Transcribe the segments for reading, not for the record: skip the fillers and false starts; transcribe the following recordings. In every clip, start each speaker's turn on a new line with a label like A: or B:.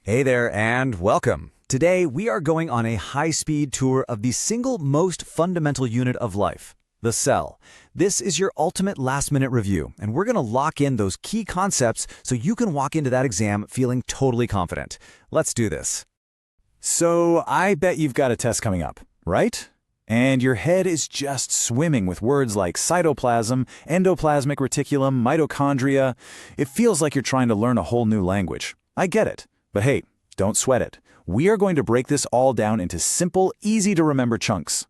A: Hey there and welcome. Today we are going on a high-speed tour of the single most fundamental unit of life, the cell. This is your ultimate last-minute review, and we're going to lock in those key concepts so you can walk into that exam feeling totally confident. Let's do this. So I bet you've got a test coming up, right? And your head is just swimming with words like cytoplasm, endoplasmic reticulum, mitochondria. It feels like you're trying to learn a whole new language. I get it. But hey, don't sweat it. We are going to break this all down into simple, easy-to-remember chunks.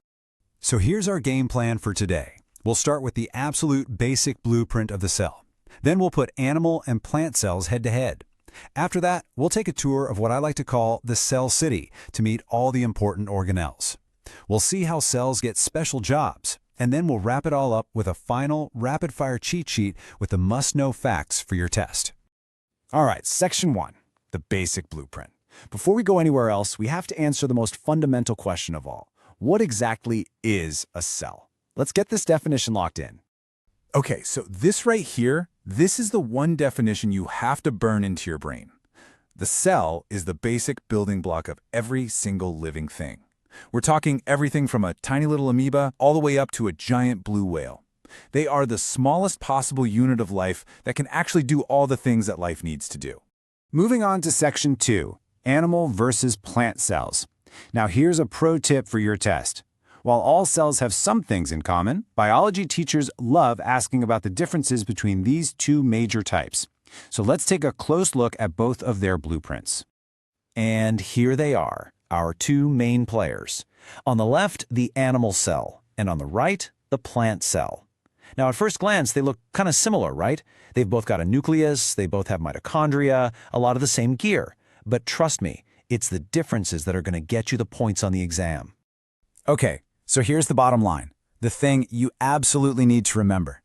B: So here's our game plan for today. We'll start with the absolute basic blueprint of the cell. Then we'll put animal and plant cells head-to-head. After that, we'll take a tour of what I like to call the cell city to meet all the important organelles. We'll see how cells get special jobs, and then we'll wrap it all up with a final rapid-fire cheat sheet with the must-know facts for your test.
C: All right, Section 1, the basic blueprint. Before we go anywhere else, we have to answer the most fundamental question of all. What exactly is a cell? Let's get this definition locked in.
D: Okay, so this right here, this is the one definition you have to burn into your brain. The cell is the basic building block of every single living thing. We're talking everything from a tiny little amoeba all the way up to a giant blue whale. They are the smallest possible unit of life that can actually do all the things that life needs to do.
C: Moving on to Section 2, animal versus plant cells. Now here's a pro tip for your test. While all cells have some things in common, biology teachers love asking about the differences between these two major types. So let's take a close look at both of their blueprints.
A: And here they are, our two main players. On the left, the animal cell, and on the right, the plant cell. Now, at first glance, they look kind of similar, right? They've both got a nucleus, they both have mitochondria, a lot of the same gear. But trust me, it's the differences that are going to get you the points on the exam.
C: Okay, so here's the bottom line, the thing you absolutely need to remember.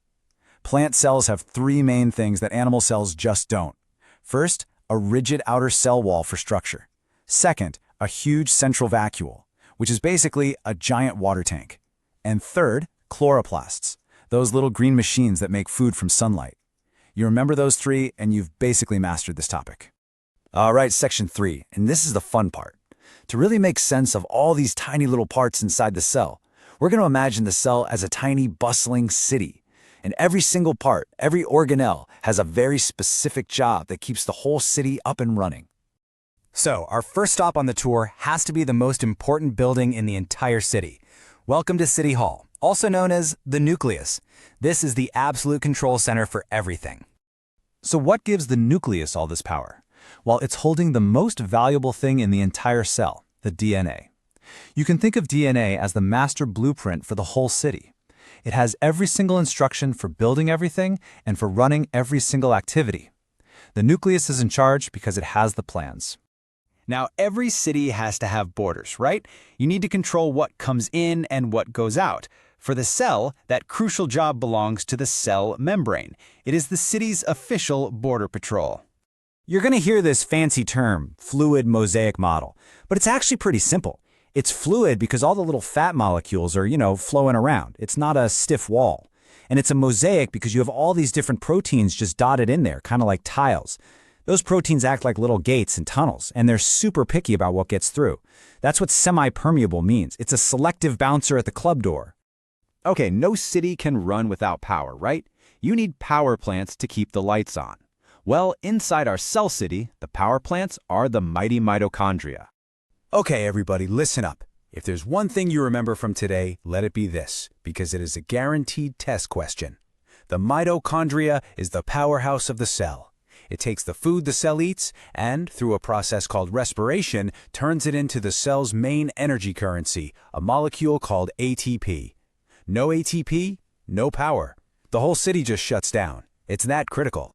C: Plant cells have three main things that animal cells just don't. First, a rigid outer cell wall for structure. Second, a huge central vacuole, which is basically a giant water tank. And third, chloroplasts, those little green machines that make food from sunlight. You remember those three, and you've basically mastered this topic. All right, Section 3, and this is the fun part. To really make sense of all these tiny little parts inside the cell, we're going to imagine the cell as a tiny, bustling city. And every single part, every organelle, has a very specific job that keeps the whole city up and running. So, our first stop on the tour has to be the most important building in the entire city. Welcome to City Hall, also known as the Nucleus. This is the absolute control center for everything. So what gives the nucleus all this power? Well, it's holding the most valuable thing in the entire cell, the DNA. You can think of DNA as the master blueprint for the whole city. It has every single instruction for building everything and for running every single activity. The nucleus is in charge because it has the plans. Now, every city has to have borders, right? You need to control what comes in and what goes out. For the cell, that crucial job belongs to the cell membrane. It is the city's official border patrol. You're going to hear this fancy term, fluid mosaic model, but it's actually pretty simple. It's fluid because all the little fat molecules are, flowing around. It's not a stiff wall. And it's a mosaic because you have all these different proteins just dotted in there, kind of like tiles. Those proteins act like little gates and tunnels, and they're super picky about what gets through. That's what semi-permeable means. It's a selective bouncer at the club door. Okay, no city can run without power, right? You need power plants to keep the lights on. Well, inside our cell city, the power plants are the mighty mitochondria. Okay, everybody, listen up. If there's one thing you remember from today, let it be this, because it is a guaranteed test question. The mitochondria is the powerhouse of the cell. It takes the food the cell eats and, through a process called respiration, turns it into the cell's main energy currency, a molecule called ATP. No ATP, no power. The whole city just shuts down. It's that critical.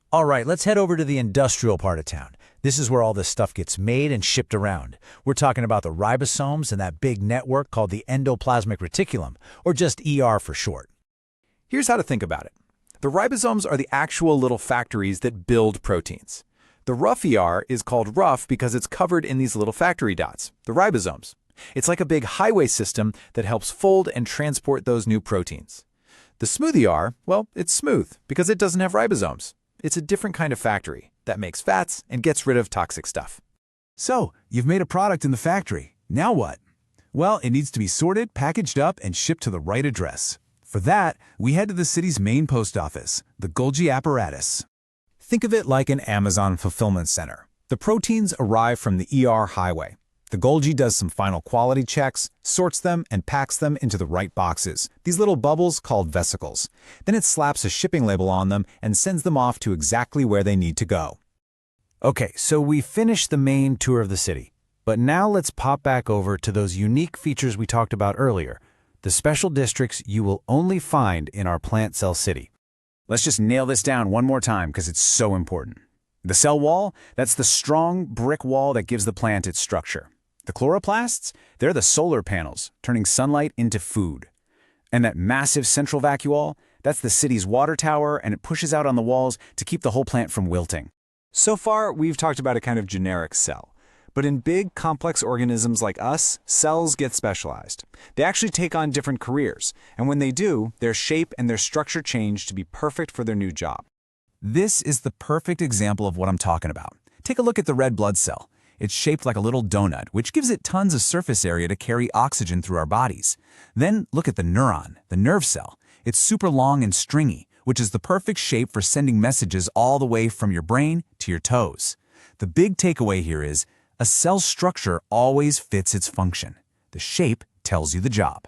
A: All right, let's head over to the industrial part of town. This is where all this stuff gets made and shipped around. We're talking about the ribosomes and that big network called the Endoplasmic Reticulum, or just ER for short.
D: Here's how to think about it. The ribosomes are the actual little factories that build proteins. The rough ER is called rough because it's covered in these little factory dots, the ribosomes. It's like a big highway system that helps fold and transport those new proteins. The smooth ER, well, it's smooth because it doesn't have ribosomes. It's a different kind of factory that makes fats and gets rid of toxic stuff. So, you've made a product in the factory. Now what? Well, it needs to be sorted, packaged up, and shipped to the right address. For that, we head to the city's main post office, the Golgi Apparatus.
B: Think of it like an Amazon fulfillment center. The proteins arrive from the ER highway. The Golgi does some final quality checks, sorts them, and packs them into the right boxes, these little bubbles called vesicles. Then it slaps a shipping label on them and sends them off to exactly where they need to go.
C: Okay, so we finished the main tour of the city. But now let's pop back over to those unique features we talked about earlier, the special districts you will only find in our plant cell city. Let's just nail this down one more time because it's so important. The cell wall, that's the strong brick wall that gives the plant its structure. The chloroplasts, they're the solar panels, turning sunlight into food. And that massive central vacuole, that's the city's water tower, and it pushes out on the walls to keep the whole plant from wilting.
A: So far, we've talked about a kind of generic cell. But in big, complex organisms like us, cells get specialized. They actually take on different careers, and when they do, their shape and their structure change to be perfect for their new job.
D: This is the perfect example of what I'm talking about. Take a look at the red blood cell. It's shaped like a little donut, which gives it tons of surface area to carry oxygen through our bodies. Then look at the neuron, the nerve cell. It's super long and stringy, which is the perfect shape for sending messages all the way from your brain to your toes. The big takeaway here is, a cell structure always fits its function. The shape tells you the job.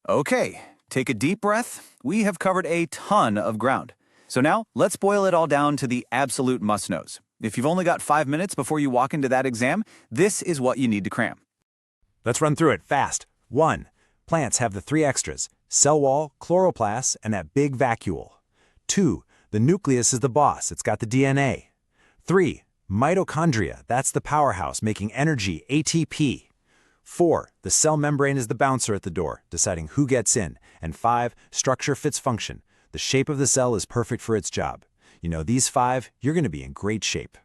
C: Okay, take a deep breath. We have covered a ton of ground. So now, let's boil it all down to the absolute must-knows. If you've only got 5 minutes before you walk into that exam, this is what you need to cram.
A: Let's run through it fast. 1. Plants have the 3 extras: cell wall, chloroplasts, and that big vacuole. 2. The nucleus is the boss. It's got the DNA. 3. Mitochondria, that's the powerhouse making energy, ATP. 4. The cell membrane is the bouncer at the door, deciding who gets in. And 5. Structure fits function. The shape of the cell is perfect for its job. You know these 5, you're going to be in great shape.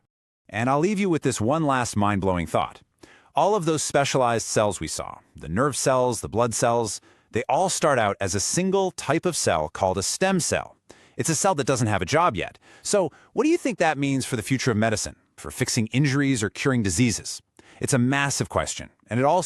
B: And I'll leave you with this one last mind-blowing thought. All of those specialized cells we saw, the nerve cells, the blood cells, they all start out as a single type of cell called a stem cell. It's a cell that doesn't have a job yet. So what do you think that means for the future of medicine, for fixing injuries or curing diseases? It's a massive question, and it all